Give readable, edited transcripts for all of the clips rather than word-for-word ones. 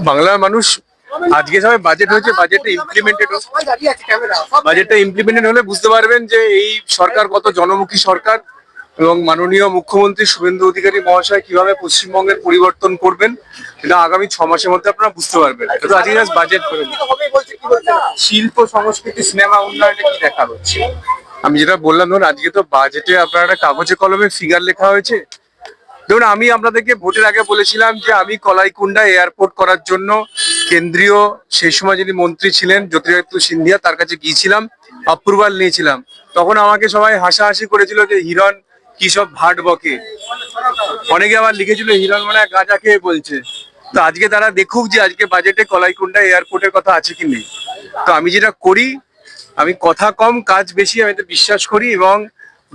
বাংলার মানুষ আজকে সবাই বাজেট হয়েছে, বাজেটটা ইমপ্লিমেন্টেড হলে বুঝতে পারবেন যে এই সরকার কত জনমুখী সরকার এবং মাননীয় মুখ্যমন্ত্রী শুভেন্দু অধিকারী মহাশয় কিভাবে পশ্চিমবঙ্গের পরিবর্তন করবেন এটা আগামী 6 মাসের মধ্যে আপনারা বুঝতে পারবেন। তো আজকে বাজেট করে শিল্প সংস্কৃতি সিনেমা উন্নয়নে কি দেখা হচ্ছে, আমি যেটা বললাম ধরুন আজকে তো বাজেটে আপনার একটা কাগজে কলমে ফিগার লেখা হয়েছে। ধরুন আমি আপনাদেরকে ভোটের আগে বলেছিলাম যে আমি কলাইকুণ্ডা এয়ারপোর্ট করার জন্য কেন্দ্রীয় সেই সময় যিনি মন্ত্রী ছিলেন জ্যোতিরাদিত্য সিন্ধিয়া তার কাছে গিয়েছিলাম, অ্যাপ্রুভাল নিয়েছিলাম। তখন আমাকে সবাই হাসাহাসি করেছিল যে হিরণ কি সব ভাট বকে, অনেকে আবার লিখেছিল হিরণ মানে গাঁজা খেয়ে বলছে। তো আজকে তারা দেখুক যে আজকে বাজেটে কলাইকুণ্ডা এয়ারপোর্টের কথা আছে কি নেই। তো আমি যেটা করি, আমি কথা কম কাজ বেশি, আমি তো বিশ্বাস করি এবং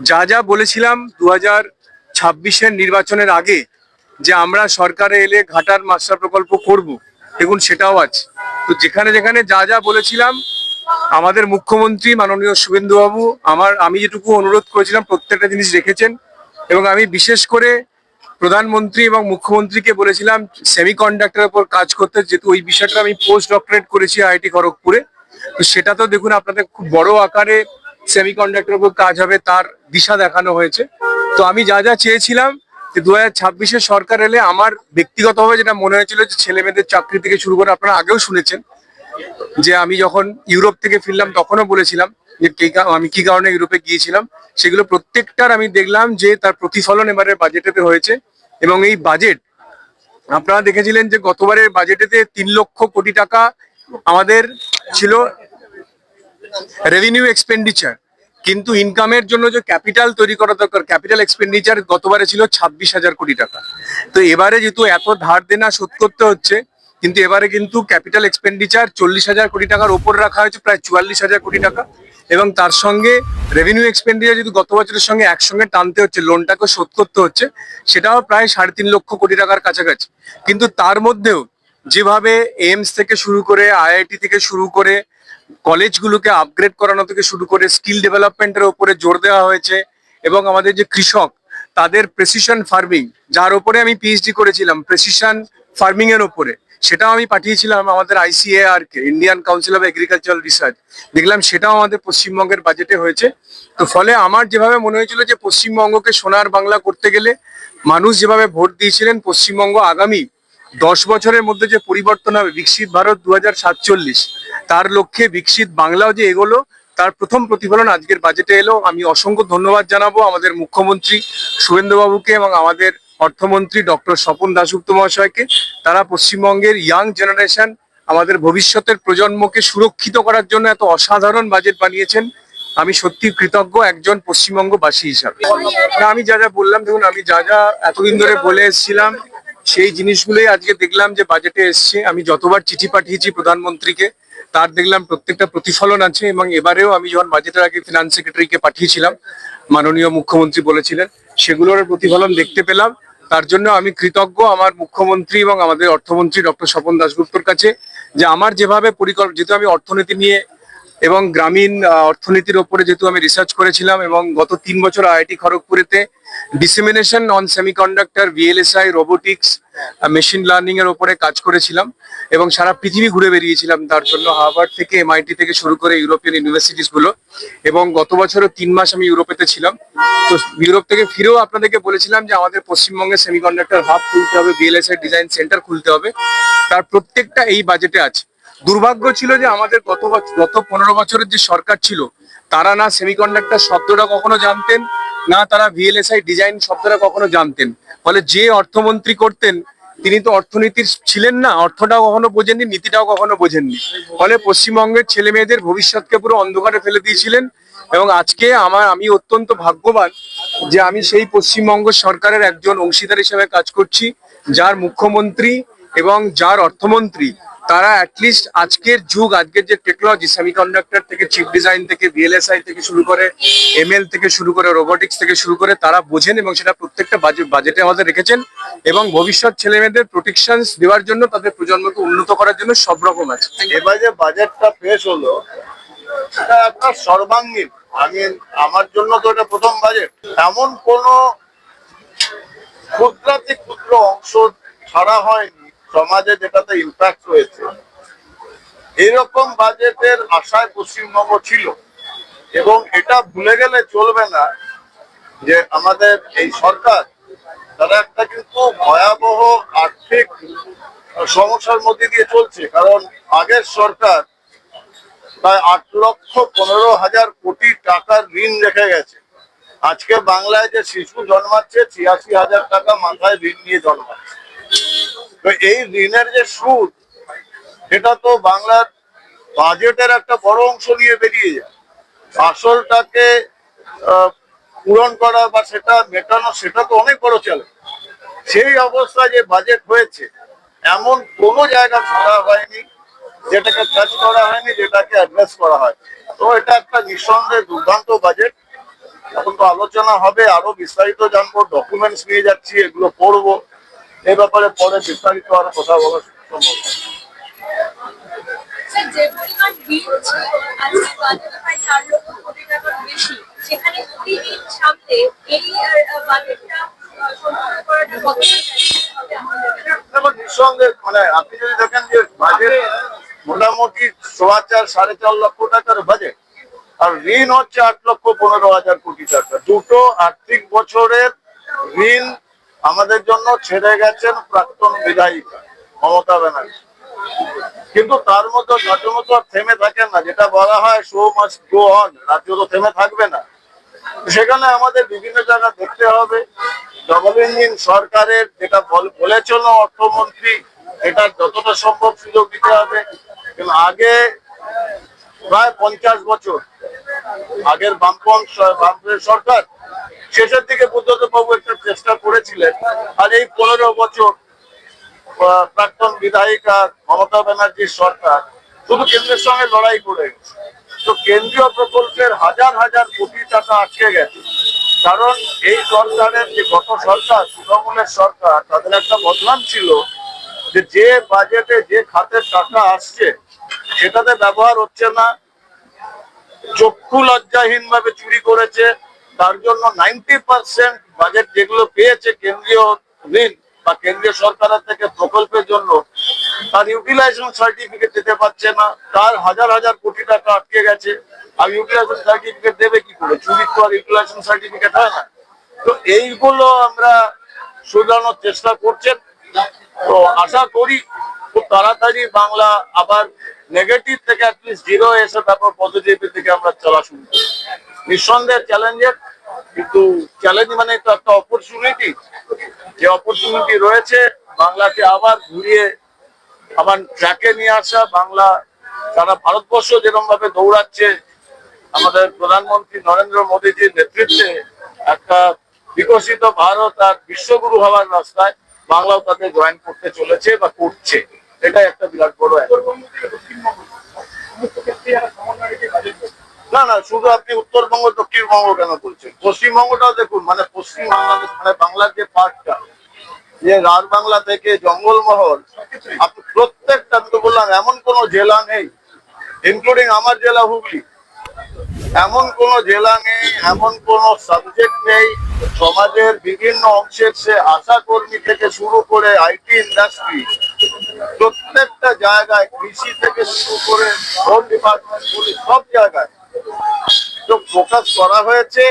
যা যা বলেছিলাম 2026-এর নির্বাচনের আগে যে আমরা সরকারে এলে ঘাটার মাস্টার প্রকল্প করব, দেখুন সেটাও আছে। তো যেখানে যেখানে যা যা বলেছিলাম আমাদের মুখ্যমন্ত্রী মাননীয় শুভেন্দু বাবু আমি যেটুকু অনুরোধ করেছিলাম প্রত্যেকটা জিনিস রেখেছেন। এবং আমি বিশেষ করে প্রধানমন্ত্রী এবং মুখ্যমন্ত্রীকে বলেছিলাম সেমিকন্ডাক্টরের উপর কাজ করতে, যেহেতু ওই বিষয়টা আমি পোস্ট ডক্টরেট করেছি আইআইটি খড়গপুরে। তো সেটা তো দেখুন আপনাদের খুব বড় আকারে সেমিকন্ডাক্টরের উপর কাজ হবে তার দিশা দেখানো হয়েছে। তো আমি যা যা চেয়েছিলাম যে 2026-এ সরকার এলে আমার ব্যক্তিগতভাবে যেটা মনে হয়েছিল যে ছেলে মেয়েদের চাকরি থেকে শুরু করে, আপনারা আগেও শুনেছেন যে আমি যখন ইউরোপ থেকে ফিরলাম তখনও বলেছিলাম যে আমি কি কারণে ইউরোপে গিয়েছিলাম, সেগুলো প্রত্যেকটার আমি দেখলাম যে তার প্রতিফলন এবারে বাজেটেতে হয়েছে। এবং এই বাজেট আপনারা দেখেছিলেন যে গতবারের বাজেটেতে 3 লক্ষ কোটি টাকা আমাদের ছিল রেভিনিউ এক্সপেন্ডিচার, কিন্তু ইনকামের জন্য যে ক্যাপিটাল তৈরি করা দরকার ক্যাপিটাল এক্সপেন্ডিচার গতবারে ছিল 26,000 কোটি টাকা। তো এবারে যেহেতু এত ধার দেনা শোধ করতে হচ্ছে, কিন্তু এবারে কিন্তু ক্যাপিটাল এক্সপেন্ডিচার 40,000 কোটি টাকার ওপর রাখা হয়েছে, প্রায় 44,000 কোটি টাকা। এবং তার সঙ্গে রেভিনিউ এক্সপেন্ডিচার যদি গত বছরের সঙ্গে একসঙ্গে টানতে হচ্ছে, লোনটাকে শোধ করতে হচ্ছে, সেটাও প্রায় 3.5 লক্ষ কোটি টাকার কাছাকাছি। কিন্তু তার মধ্যেও যেভাবে এইমস থেকে শুরু করে আইআইটি থেকে শুরু করে কলেজগুলোকে আপগ্রেড করানো থেকে শুরু করে স্কিল ডেভেলপমেন্টের উপরে জোর দেওয়া হয়েছে। এবং আমাদের যে কৃষক তাদের প্রেসিশন ফার্মিং, যার উপরে আমি পিএইচডি করেছিলাম প্রেসিশন ফার্মিং এর উপরে, সেটাও আমি পাঠিয়েছিলাম আমাদের ICAR K, Indian council of agricultural research, দেখলাম সেটাও আমাদের পশ্চিমবঙ্গের বাজেটে হয়েছে। তো ফলে আমার যেভাবে মনে হয়েছিল যে পশ্চিমবঙ্গকে সোনার বাংলা করতে গেলে মানুষ যেভাবে ভোট দিয়েছিলেন, পশ্চিমবঙ্গ আগামী 10 বছরের মধ্যে যে পরিবর্তন হবে, বিকশিত ভারত 2047, তার লক্ষ্যে বিকশিত বাংলাও যে এগোলো, তার প্রথম প্রতিফলন আজকের বাজেটে এলো। আমি অসংখ্য ধন্যবাদ জানাবো আমাদের মুখ্যমন্ত্রী শুভেন্দু বাবুকে এবং আমাদের অর্থমন্ত্রী ডক্টর স্বপন দাশগুপ্ত মহাশয়কে। তারা পশ্চিমবঙ্গের ইয়াং জেনারেশন, আমাদের ভবিষ্যতের প্রজন্মকে সুরক্ষিত করার জন্য এত অসাধারণ বাজেট বানিয়েছেন। আমি সত্যি কৃতজ্ঞ একজন পশ্চিমবঙ্গবাসী হিসাবে। আমি যা যা বললাম, দেখুন আমি যা যা এতদিন ধরে বলে এসেছিলাম সেই জিনিসগুলোই আজকে দেখলাম যে বাজেটে এসছে। আমি যতবার চিঠি পাঠিয়েছি প্রধানমন্ত্রীকে, তার দেখলাম প্রত্যেকটা প্রতিফলন আছে। এবং এবারেও আমি যখন বাজেটের আগে ফিনান্স সেক্রেটারিকে পাঠিয়েছিলাম, মাননীয় মুখ্যমন্ত্রী বলেছিলেন, সেগুলোর প্রতিফলন দেখতে পেলাম। তার জন্য আমি কৃতজ্ঞ আমার মুখ্যমন্ত্রী এবং আমাদের অর্থমন্ত্রী ডক্টর স্বপন দাশগুপ্তর কাছে, যে আমার যেভাবে যেহেতু আমি অর্থনীতি নিয়ে এবং গ্রামীণ অর্থনীতির ওপরে যেহেতু আমি রিসার্চ করেছিলাম এবং গত 3 বছর আইআইটি খড়গপুরেতে dissemination on semiconductor, VLSI, robotics, machine learning এর ওপরে কাজ করেছিলাম এবং সারা পৃথিবী ঘুরে বেরিয়েছিলাম তার জন্য, হার্ভার্ড থেকে এমআইটি থেকে শুরু করে ইউরোপিয়ান ইউনিভার্সিটিস গুলো। এবং গত বছরও 3 মাস আমি ইউরোপেতে ছিলাম। তো ইউরোপ থেকে ফিরেও আপনাদেরকে বলেছিলাম যে আমাদের পশ্চিমবঙ্গে সেমিকন্ডাক্টর হাব খুলতে হবে, ভিএলএসআই ডিজাইন সেন্টার খুলতে হবে। তার প্রত্যেকটা এই বাজেটে আছে। দুর্ভাগ্য ছিল যে আমাদের গত 15 বছরের যে সরকার ছিল, তারা না সেমিকন্ডাক্টর শব্দটা কখনো জানতেন, না তারা ভিএলএসআই ডিজাইন শব্দটা কখনো জানতেন। ফলে যে অর্থমন্ত্রী করতেন তিনি তো অর্থনীতির ছিলেন না, অর্থটাও কখনো বোঝেননি, নীতিটাও কখনো বোঝেননি। ফলে পশ্চিমবঙ্গের ছেলে মেয়েদের ভবিষ্যৎকে পুরো অন্ধকারে ফেলে দিয়েছিলেন। এবং আজকে আমি অত্যন্ত ভাগ্যবান যে আমি সেই পশ্চিমবঙ্গ সরকারের একজন অংশীদার হিসেবে কাজ করছি, যার মুখ্যমন্ত্রী এবং যার অর্থমন্ত্রী তারা অ্যাটলিস্ট আজকের যুগ, আজকের যে টেকনোলজি, সেমিকন্ডাক্টর থেকে চিপ ডিজাইন থেকে ভিএলএসআই থেকে শুরু করে এমএল থেকে শুরু করে রোবোটিক্স থেকে শুরু করে তারা বোঝেন এবং সেটা প্রত্যেকটা বাজেটে আমাদের রেখেছেন। এবং ভবিষ্যৎ ছেলে মেয়েদের প্রোটেকশন দেওয়ার জন্য, তাদের প্রজন্মকে উন্নত করার জন্য সব রকম আছে। এবার যে বাজেটটা পেশ হলো, এটা একটা সর্বাঙ্গীন, আমার জন্য তো এটা প্রথম বাজেট। এমন কোন ক্ষুদ্রাতি ক্ষুদ্র অংশ ছাড়া হয়নি সমাজে যেটাতে ইম্প্যাক্ট হয়েছে, এরকম বাজেটের আশায় পশ্চিমবঙ্গ ছিল। এবং এটা ভুলে গেলে চলবে না যে আমাদের এই সরকার, তারা একটা কিন্তু ভয়াবহ আর্থিক সমস্যার মধ্যে দিয়ে চলছে। কারণ আগের সরকার প্রায় 8,15,000 কোটি টাকার ঋণ রেখে গেছে। আজকে বাংলায় যে শিশু জন্মাচ্ছে 86,000 টাকা মাথায় ঋণ নিয়ে জন্মাচ্ছে। তো এই ঋণের যে সুদ, এটা তো বাংলার বাজেটের একটা বড় অংশ নিয়ে বেরিয়ে যায়। আসলটাকে পূরণ করা বা সেটা মেটানো, সেটা তো অনেক বড় চ্যালেঞ্জ। সেই অবস্থায় যে বাজেট হয়েছে, এমন কোনো জায়গা করা হয়নি যেটাকে টাচ করা হয়নি, যেটাকে অ্যাড্রেস করা হয়। তো এটা একটা নিঃসন্দেহে দুর্দান্ত বাজেট। এখন তো আলোচনা হবে, আরো বিস্তারিত জানবো, ডকুমেন্টস নিয়ে যাচ্ছি, এগুলো পড়বো। এই ব্যাপারে পরে বিস্তারিত আরো কথা বলা সম্ভব। স্যার, যে পরিমাণ ঋণ ছিল আজকে বাজেটে প্রায় 4 লক্ষ কোটি টাকার বেশি, সেখানে এই ঋণ সামলে এই বাজেটটা সম্পূর্ণ করাটা কতটা চ্যালেঞ্জিং হবে আমাদের? এখন নিঃসন্দেহে মানে আপনি যদি দেখেন যে বাজেট মোটামুটি 4.5-4.5 লক্ষ টাকার বাজেট, আর ঋণ হচ্ছে 8,15,000 কোটি টাকা। দুটো আর্থিক বছরের ঋণ আমাদের জন্য ছেড়ে গেছেন প্রাক্তন বিধায়িকা মমতা ব্যানার্জি। কিন্তু তার মধ্যে রাজ্য তো আর থেমে থাকেন না, যেটা বলা হয় শো মাস্ট গো অন, রাজ্য তো থেমে থাকবে না। সেখানে আমাদের বিভিন্ন জায়গা দেখতে হবে। ডবল ইঞ্জিন সরকারের যেটা বলেছিল অর্থমন্ত্রী, এটা যতটা সম্ভব সুযোগ দিতে হবে। কিন্তু আগে প্রায় 50 বছর আগের বামপন্থী সরকার শেষের দিকে বুদ্ধদেব বাবু একটা চেষ্টা করেছিলেন, আর এই 15 বছর প্রাক্তন বিধায়িকা মমতা ব্যানার্জির সরকার শুধু কেন্দ্রের সঙ্গে লড়াই করে গেছে। তো কেন্দ্রীয় প্রকল্পের হাজার হাজার কোটি টাকা আটকে গেছে। কারণ এই সরকারের যে গত সরকার, তৃণমূলের সরকার, তাদের একটা বদনাম ছিল যে বাজেটে যে খাতের টাকা আসছে সেটাতে ব্যবহার হচ্ছে না, চক্ষু লজ্জাহীন ভাবে চুরি করেছে। তার জন্য 90% বাজেট যেগুলো পেয়েছে কেন্দ্রীয় ঋণ বা কেন্দ্রীয় সরকারের থেকে প্রকল্পের জন্য, তার ইউটিলাইজেশন সার্টিফিকেট দিতে পারছে না। তার হাজার হাজার কোটি টাকা আটকে গেছে। আর ইউটিলাইজেশন সার্টিফিকেট দেবে কি করে? চুরি তো আর ইউটিলাইজেশন সার্টিফিকেট হয় না। তো এইগুলো আমরা শুধরানোর চেষ্টা করছেন। তো আশা করি খুব তাড়াতাড়ি বাংলা আবার নেগেটিভ থেকে অ্যাটলিস্ট জিরো এসে তারপর পজিটিভের দিকে আমরা চলা শুরু করি। নিঃসন্দেহে চ্যালেঞ্জের, কিন্তু চ্যালেঞ্জ মানে তো একটা অপরচুনিটি। যে অপরচুনিটি রয়েছে বাংলাকে আবার ঘুরিয়ে আবার ট্র্যাকে নিয়ে আসা। বাংলা সারা ভারতবর্ষ যেরকম ভাবে দৌড়াচ্ছে আমাদের প্রধানমন্ত্রী নরেন্দ্র মোদীজির নেতৃত্বে একটা বিকশিত ভারত আর বিশ্বগুরু হওয়ার রাস্তায়, বাংলাও তাতে জয়েন করতে চলেছে বা করছে। এটাই একটা বিরাট বড়। না না, শুধু আপনি উত্তরবঙ্গ দক্ষিণবঙ্গ কেন বলছেন? পশ্চিমবঙ্গটাও দেখুন, মানে পশ্চিম বাংলাদেশ মানে বাংলার যে পার্টটা, যে রার বাংলা থেকে জঙ্গলমহল, আপনি প্রত্যেকটা, আমি তো বললাম এমন কোনো জেলা নেই, ইনক্লুডিং আমার জেলা হুগলি, এমন কোন জেলা নেই, এমন কোন সাবজেক্ট নেই সমাজের বিভিন্ন অংশের, সে আশা কর্মী থেকে শুরু করে আইটি ইন্ডাস্ট্রি, প্রত্যেকটা জায়গায়, কৃষি থেকে শুরু করে হোম ডিপার্টমেন্ট, পুলিশ, সব জায়গায় ফোকাস করা হয়েছে।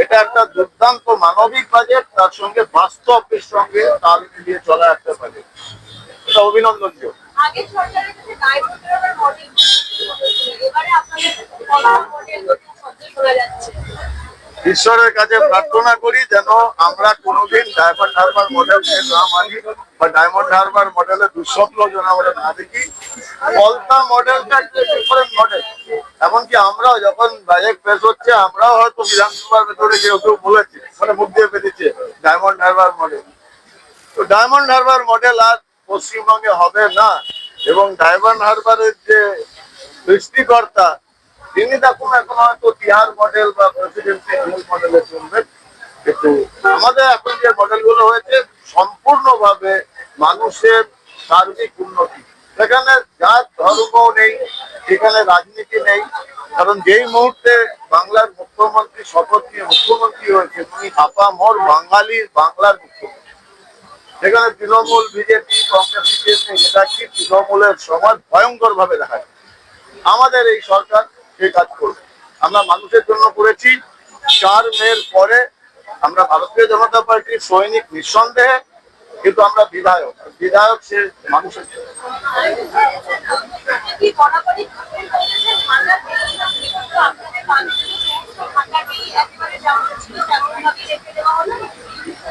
এটা একটা দুর্দান্ত মানবিক বাজেট, তার সঙ্গে বাস্তবের সঙ্গে তাল মিলিয়ে চলা একটা বাজেট। এটা অভিনন্দনযোগ্য। আগে সরকারের কাছে দায়বদ্ধতার মডেল ছিল, এবারে আপনাদের বলা মডেল সত্যি শোনা যাচ্ছে। ঈশ্বরের কাছে প্রার্থনা করি যেন আমরা কোনোদিন ডায়মন্ড হারবার মডেলকে না মানি, বা ডায়মন্ড হারবার মডেলের দুঃস্বপ্ন যেন আমরা না দেখি। পলতা মডেলটা একটা ডিফারেন্ট মডেল। এমনকি আমরাও যখন বাজেট পেশ হচ্ছে, আমরাও হয়তো বিধানসভার ভেতরে কেউ কেউ বলেছে, মানে মুখ দিয়ে বেরিয়েছে ডায়মন্ড হারবার মডেল। তো ডায়মন্ড হারবার মডেল আর পশ্চিমবঙ্গে হবে না। এবং ডায়মন্ড হারবারের যে সৃষ্টিকর্তা, তিনি দেখুন এখন হয়তো তিহার মডেল বা প্রেসিডেন্সি মডেলে চলবেন। কিন্তু আমাদের এখন যে মডেলগুলো হয়েছে সম্পূর্ণভাবে মানুষের সার্বিক উন্নতি। সেখানে জাত ধর্ম নেই, সেখানে রাজনীতি নেই। কারণ যেই মুহূর্তে বাংলার মুখ্যমন্ত্রী শপথ নিয়ে মুখ্যমন্ত্রী হয়েছে, তিনি আপামর বাঙালির বাংলার মুখ্যমন্ত্রী। সেখানে তৃণমূল, বিজেপি, কংগ্রেস, সিপিএম এটা কি তৃণমূলের সময় ভয়ঙ্কর ভাবে দেখা যায়। আমাদের এই সরকার সেই কাজ করবে। আমরা মানুষের জন্য করেছি। 4 মের পরে আমরা ভারতীয় জনতা পার্টির সৈনিক নিঃসন্দেহে, কিন্তু আমরা বিধায়ক, বিধায়ক সে মানুষের জন্য। কি বরাবরই ঠান্ডা কিন্তু আপনাদের বাঙালিদের সমস্ত ঠান্ডাকেই একেবারে যেমন ছিল তেমনভাবেই রেখে দেওয়া হলো,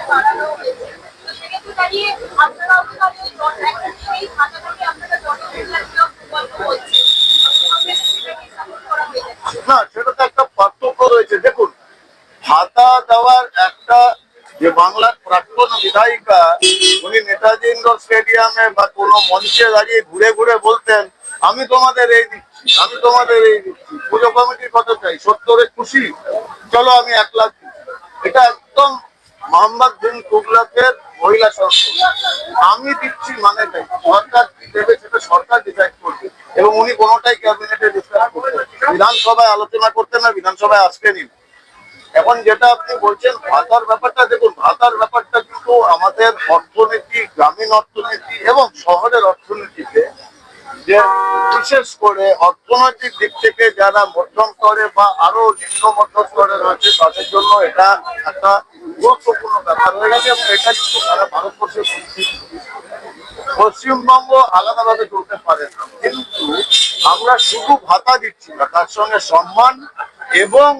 বাড়ানো হয়েছে। তো সেক্ষেত্রে দাঁড়িয়ে আপনারাও তো তাহলে ওই একটা সেই ঠান্ডাটাকে আপনারা জনকল্যাণমূলক প্রকল্প হচ্ছে সেটাকে সাপোর্ট করা হয়ে যাচ্ছে। না, সেটা তো একটা পার্থক্য রয়েছে। দেখুন, ভাতা দেওয়ার একটা, যে বাংলার প্রাক্তন বিধায়িকা উনি নেতাজি ইন্ডোর স্টেডিয়ামে বা কোনো মঞ্চে দাঁড়িয়ে ঘুরে ঘুরে বলতেন, আমি তোমাদের এই দিচ্ছি, আমি তোমাদের এই দিচ্ছি, পুজো কমিটির কত চাই, 70-এ খুশি, চলো আমি 1 লাখ দিচ্ছি। এটা একদম মোহাম্মদ বিন তুগলকের মহিলা সংস্কৃতি। আমি দিচ্ছি মানে নাই, সরকার কি দেবে সেটা সরকার ডিসাইড করবে, এবং উনি কোনোটাই ক্যাবিনেটে ডিসকাস করতেন, বিধানসভায় আলোচনা করতেন না, বিধানসভায় আসতেনই না। এখন যেটা আপনি বলছেন ভাতার ব্যাপারটা, দেখুন ভাতার ব্যাপারটা কিন্তু আমাদের অর্থনীতি, গ্রামীণ অর্থনীতি এবং শহরের অর্থনীতিতে, যে বিশেষ করে অর্থনৈতিক দিক থেকে যারা মধ্যম স্তরে বা আরো নিম্ন মধ্যম স্তরে রয়েছে তাদের জন্য এটা একটা গুরুত্বপূর্ণ ব্যাপার হয়ে গেছে, এবং এটা কিন্তু সারা ভারতবর্ষের পরিস্থিতি। পশ্চিমবঙ্গ আলাদাভাবে চলতে পারে না, কিন্তু আমরা শুধু ভাতা দিচ্ছি না, তার সঙ্গে সম্মান এবং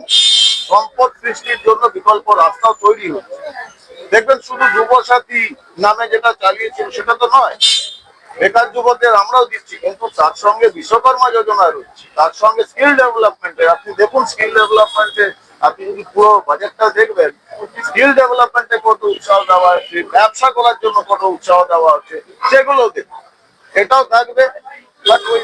সম্পদ সৃষ্টির জন্য বিকল্প রাস্তাও তৈরি হচ্ছে। দেখবেন শুধু যুবসাথী নামে যেটা চালিয়েছিল সেটা তো নয়, বেকার যুবকদের আমরাও দিচ্ছি, কিন্তু তার সঙ্গে বিশ্বকর্মা যোজনা রয়েছে, তার সঙ্গে স্কিল ডেভেলপমেন্টে, আপনি দেখুন স্কিল ডেভেলপমেন্টে আপনি যদি পুরো বাজেটটা দেখবেন, স্কিল ডেভেলপমেন্টে কত উৎসাহ দেওয়া হচ্ছে, ব্যবসা করার জন্য কত উৎসাহ দেওয়া হচ্ছে, সেগুলো দেখুন। এটাও থাকবে, বাট ওই